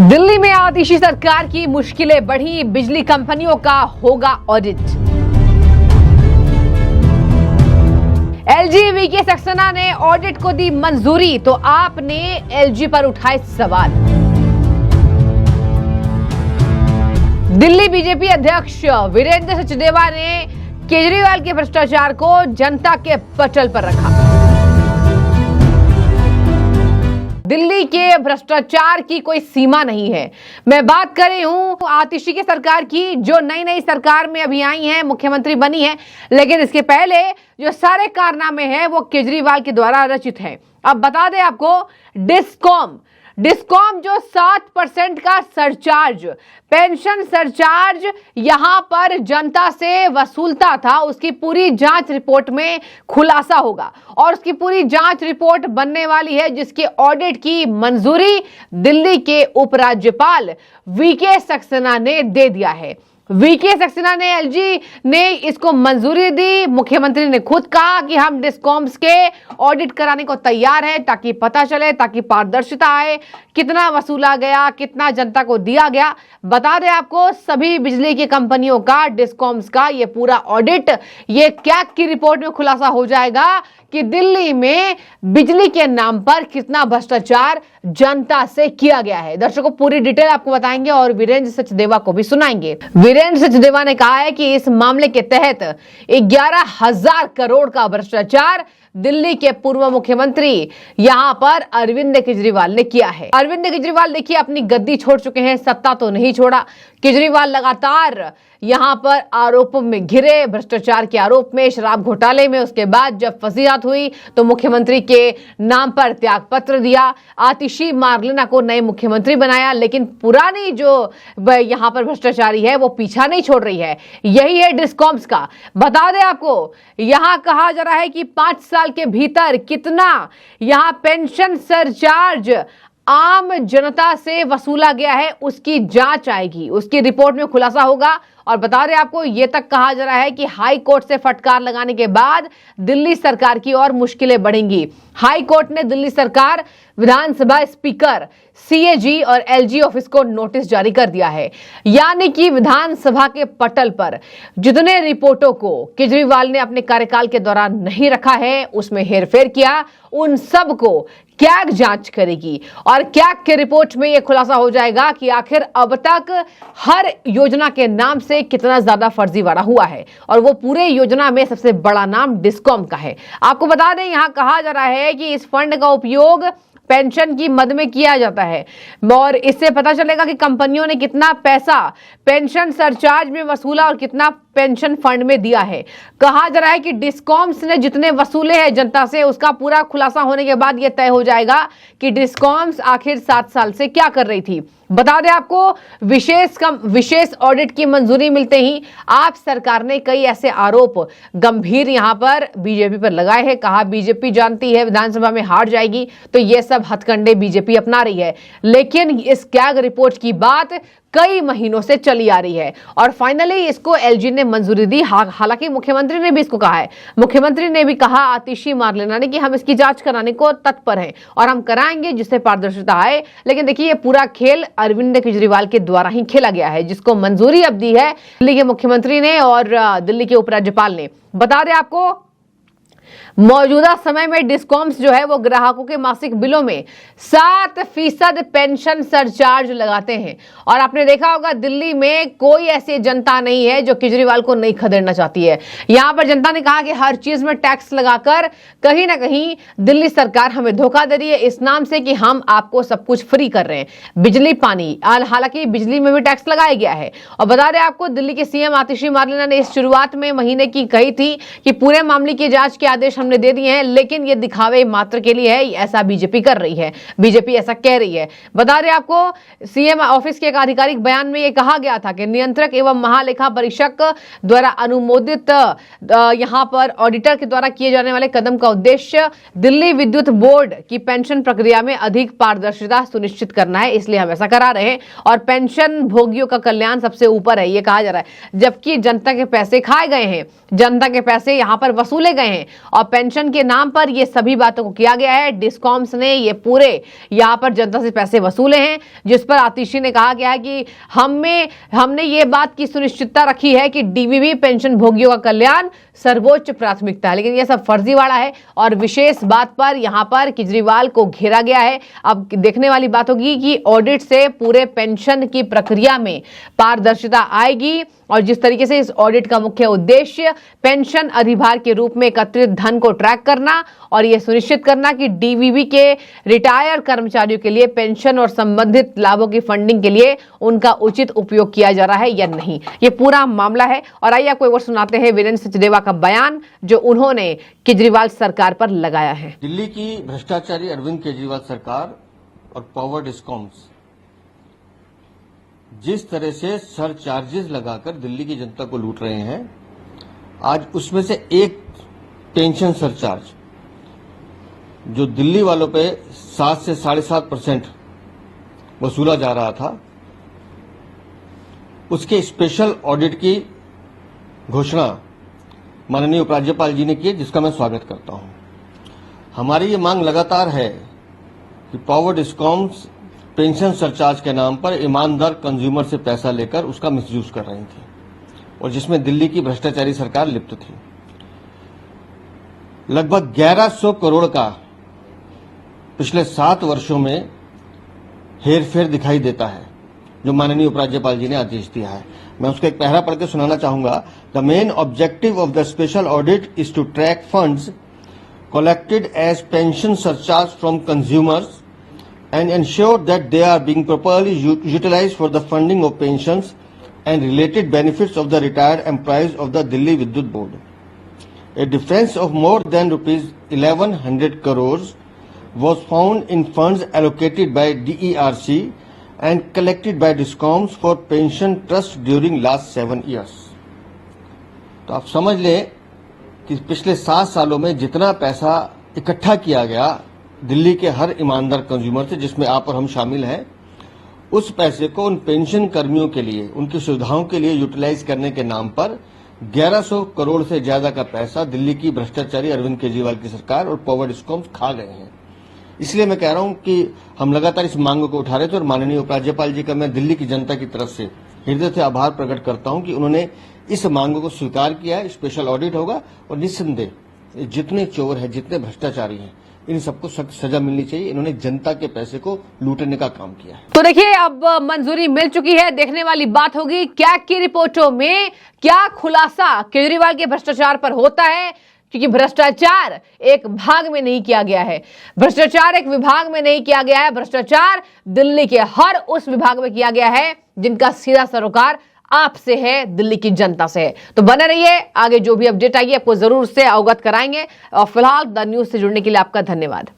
दिल्ली में आतिशी सरकार की मुश्किलें बढ़ी, बिजली कंपनियों का होगा ऑडिट। एलजी वीके सक्सेना ने ऑडिट को दी मंजूरी, तो आपने एलजी पर उठाए सवाल। दिल्ली बीजेपी अध्यक्ष वीरेंद्र सचदेवा ने केजरीवाल के भ्रष्टाचार को जनता के पटल पर रखा। दिल्ली के भ्रष्टाचार की कोई सीमा नहीं है। मैं बात कर रही हूं आतिशी की सरकार की, जो नई सरकार में अभी आई है, मुख्यमंत्री बनी है, लेकिन इसके पहले जो सारे कारनामे हैं वो केजरीवाल के द्वारा रचित हैं। अब बता दें आपको, डिस्कॉम जो 7% का सरचार्ज, पेंशन सरचार्ज यहां पर जनता से वसूलता था, उसकी पूरी जांच रिपोर्ट में खुलासा होगा और उसकी पूरी जांच रिपोर्ट बनने वाली है, जिसके ऑडिट की मंजूरी दिल्ली के उपराज्यपाल वीके सक्सेना ने दे दिया है। वीके सक्सेना ने, एलजी ने इसको मंजूरी दी। मुख्यमंत्री ने खुद कहा कि हम डिस्कॉम्स के ऑडिट कराने को तैयार हैं, ताकि पता चले, ताकि पारदर्शिता आए, कितना वसूला गया, कितना जनता को दिया गया। बता दें आपको, सभी बिजली की कंपनियों का, डिस्कॉम्स का ये पूरा ऑडिट, ये कैग की रिपोर्ट में खुलासा हो जाएगा कि दिल्ली में बिजली के नाम पर कितना भ्रष्टाचार जनता से किया गया है। दर्शकों, पूरी डिटेल आपको बताएंगे और वीरेंद्र सचदेवा को भी सुनाएंगे। वीरेंद्र सचदेवा ने कहा है कि इस मामले के तहत 11,000 करोड़ का भ्रष्टाचार दिल्ली के पूर्व मुख्यमंत्री यहां पर अरविंद केजरीवाल ने किया है। अरविंद केजरीवाल देखिए अपनी गद्दी छोड़ चुके हैं, सत्ता तो नहीं छोड़ा। केजरीवाल लगातार यहां पर आरोपों में घिरे, भ्रष्टाचार के आरोप में, शराब घोटाले में। उसके बाद जब फजीहत हुई तो मुख्यमंत्री के नाम पर त्याग पत्र दिया, आतिशी मार्लेना को नए मुख्यमंत्री बनाया, लेकिन पुरानी जो यहां पर भ्रष्टाचारी है वो पीछा नहीं छोड़ रही है। यही है डिस्कॉम्स का। बता दें आपको, यहां कहा जा रहा है कि 5 साल के भीतर कितना यहां पेंशन सरचार्ज आम जनता से वसूला गया है, उसकी जांच आएगी, उसकी रिपोर्ट में खुलासा होगा। और बता दें आपको, यह तक कहा जा रहा है कि हाई कोर्ट से फटकार लगाने के बाद दिल्ली सरकार की और मुश्किलें बढ़ेंगी। हाई कोर्ट ने दिल्ली सरकार, विधानसभा स्पीकर, सीएजी और एलजी ऑफिस को नोटिस जारी कर दिया है। यानी कि विधानसभा के पटल पर जितने रिपोर्टों को केजरीवाल ने अपने कार्यकाल के दौरान नहीं रखा है, उसमें हेरफेर किया, उन सब को कैग जांच करेगी और कैग के रिपोर्ट में यह खुलासा हो जाएगा कि आखिर अब तक हर योजना के नाम से कितना ज्यादा फर्जीवाड़ा हुआ है। और वो पूरे योजना में सबसे बड़ा नाम डिस्कॉम का है। आपको बता दें, यहां कहा जा रहा है कि इस फंड का उपयोग पेंशन की मद में किया जाता है और इससे पता चलेगा कि कंपनियों ने कितना पैसा पेंशन सरचार्ज में वसूला और कितना पेंशन फंड में दिया है। कहा जा रहा है कि डिस्कॉम्स ने जितने वसूले हैं जनता से, उसका पूरा खुलासा होने के बाद यह तय हो जाएगा कि डिस्कॉम्स आखिर 7 साल से क्या कर रही थी। बता दें आपको, विशेष ऑडिट की मंजूरी मिलते ही आप सरकार ने कई ऐसे आरोप गंभीर यहां पर बीजेपी पर लगाए हैं। कहा बीजेपी जानती है विधानसभा में हार जाएगी, तो ये सब हथकंडे बीजेपी अपना रही है। लेकिन इस कैग रिपोर्ट की बात कई महीनों से चली आ रही है और फाइनली इसको एलजी ने मंजूरी दी। हालांकि मुख्यमंत्री ने भी इसको कहा है, मुख्यमंत्री ने भी कहा आतिशी मार्लेना ने कि हम इसकी जांच कराने को तत्पर हैं और हम कराएंगे जिससे पारदर्शिता आए। लेकिन देखिए, ये पूरा खेल अरविंद केजरीवाल के द्वारा ही खेला गया है, जिसको मंजूरी अब दी है दिल्ली के मुख्यमंत्री ने और दिल्ली के उपराज्यपाल ने। बता दें आपको, मौजूदा समय में डिस्कॉम्स जो है वो ग्राहकों के मासिक बिलों में 7% पेंशन सरचार्ज लगाते हैं। और आपने देखा होगा, दिल्ली में कोई ऐसी जनता नहीं है जो केजरीवाल को नहीं खदेड़ना चाहती है। यहां पर जनता ने कहा कि हर चीज में टैक्स लगाकर कहीं ना कहीं दिल्ली सरकार हमें धोखा दे रही है, इस नाम से कि हम आपको सब कुछ फ्री कर रहे हैं, बिजली, पानी। हालांकि बिजली में भी टैक्स लगाया गया है। और बता दें आपको, दिल्ली के सीएम आतिशी मार्लेना ने इस शुरुआत में महीने की कही थी कि पूरे मामले की जांच के आदेश हमने दे दिए हैं, लेकिन ये दिखावे मात्र के लिए है, ऐसा बीजेपी कर रही है, बीजेपी ऐसा कह रही है। बता रहे आपको, सीएम ऑफिस के एक आधिकारिक बयान में यह कहा गया था कि नियंत्रक एवं महालेखा परीक्षक द्वारा अनुमोदित यहां पर ऑडिटर के द्वारा किए जाने वाले कदम का उद्देश्य दिल्ली विद्युत बोर्ड की पेंशन प्रक्रिया में अधिक पारदर्शिता सुनिश्चित करना है, इसलिए हम ऐसा करा रहे हैं और पेंशन भोगियों का कल्याण सबसे ऊपर है, यह कहा जा रहा है। जबकि जनता के पैसे खाए गए हैं, जनता के पैसे यहां पर वसूले गए हैं और पेंशन के नाम पर ये सभी बातों को किया गया है। डिस्कॉम्स ने ये पूरे यहाँ पर जनता से पैसे वसूले हैं, जिस पर आतिशी ने कहा गया है कि हमने ये बात की सुनिश्चितता रखी है कि डीबीबी पेंशन भोगियों का कल्याण सर्वोच्च प्राथमिकता है। लेकिन यह सब फर्जीवाड़ा है और विशेष बात पर यहां पर केजरीवाल को घेरा गया है। अब देखने वाली बात होगी कि ऑडिट से पूरे पेंशन की प्रक्रिया में पारदर्शिता आएगी और जिस तरीके से इस ऑडिट का मुख्य उद्देश्य पेंशन अधिभार के रूप में एकत्रित धन को ट्रैक करना और यह सुनिश्चित करना कि डीबीबी के रिटायर कर्मचारियों के लिए पेंशन और संबंधित लाभों की फंडिंग के लिए उनका उचित उपयोग किया जा रहा है या नहीं, ये पूरा मामला है। और आइए आपको एक बार सुनाते हैं वीरेंद्र सचदेवा का बयान जो उन्होंने केजरीवाल सरकार पर लगाया है। दिल्ली की भ्रष्टाचारी अरविंद केजरीवाल सरकार और पावर डिस्कॉम्स जिस तरह से सर चार्जेस लगाकर दिल्ली की जनता को लूट रहे हैं, आज उसमें से एक पेंशन सरचार्ज जो दिल्ली वालों पे 7 से 7.5% वसूला जा रहा था, उसके स्पेशल ऑडिट की घोषणा माननीय उपराज्यपाल जी ने की, जिसका मैं स्वागत करता हूं। हमारी ये मांग लगातार है कि पावर डिस्कॉम्स पेंशन सरचार्ज के नाम पर ईमानदार कंज्यूमर से पैसा लेकर उसका मिसयूज कर रही थी और जिसमें दिल्ली की भ्रष्टाचारी सरकार लिप्त थी। लगभग 1100 करोड़ का पिछले 7 वर्षों में हेरफेर दिखाई देता है, जो माननीय उपराज्यपाल जी ने आदेश दिया है। मैं उसका एक पहरा पढ़ के सुनाना चाहूंगा। The main objective of the special audit is to track funds collected as pension surcharge from consumers and ensure that they are being properly utilized for the funding of pensions and related benefits of the retired employees of the Delhi Vidyut Board. A difference of more than rupees 1100 crores was found in funds allocated by DERC and collected by DISCOMs for pension trust during last 7 years. तो आप समझ लें कि पिछले 7 सालों में जितना पैसा इकट्ठा किया गया दिल्ली के हर ईमानदार कंज्यूमर से, जिसमें आप और हम शामिल हैं, उस पैसे को उन पेंशन कर्मियों के लिए, उनकी सुविधाओं के लिए यूटिलाइज करने के नाम पर 1100 करोड़ से ज्यादा का पैसा दिल्ली की भ्रष्टाचारी अरविंद केजरीवाल की सरकार और पावर डिस्कॉम्स खा गए हैं। इसलिए मैं कह रहा हूं कि हम लगातार इस मांग को उठा रहे थे और माननीय उपराज्यपाल जी का मैं दिल्ली की जनता की तरफ से हृदय से आभार प्रकट करता हूं कि उन्होंने इस मांग को स्वीकार किया है। स्पेशल ऑडिट होगा और निस्संदेह जितने चोर हैं, जितने भ्रष्टाचारी हैं, इन सबको सख्त सजा मिलनी चाहिए। इन्होंने जनता के पैसे को लूटने का काम किया है। तो देखिए, अब मंजूरी मिल चुकी है। देखने वाली बात होगी कैग की रिपोर्टों में क्या खुलासा केजरीवाल के भ्रष्टाचार पर होता है, क्योंकि भ्रष्टाचार एक भाग में नहीं किया गया है, भ्रष्टाचार एक विभाग में नहीं किया गया है, भ्रष्टाचार दिल्ली के हर उस विभाग में किया गया है जिनका सीधा सरोकार आपसे है, दिल्ली की जनता से है। तो बने रहिए, आगे जो भी अपडेट आएगी आपको जरूर से अवगत कराएंगे। और फिलहाल द न्यूज से जुड़ने के लिए आपका धन्यवाद।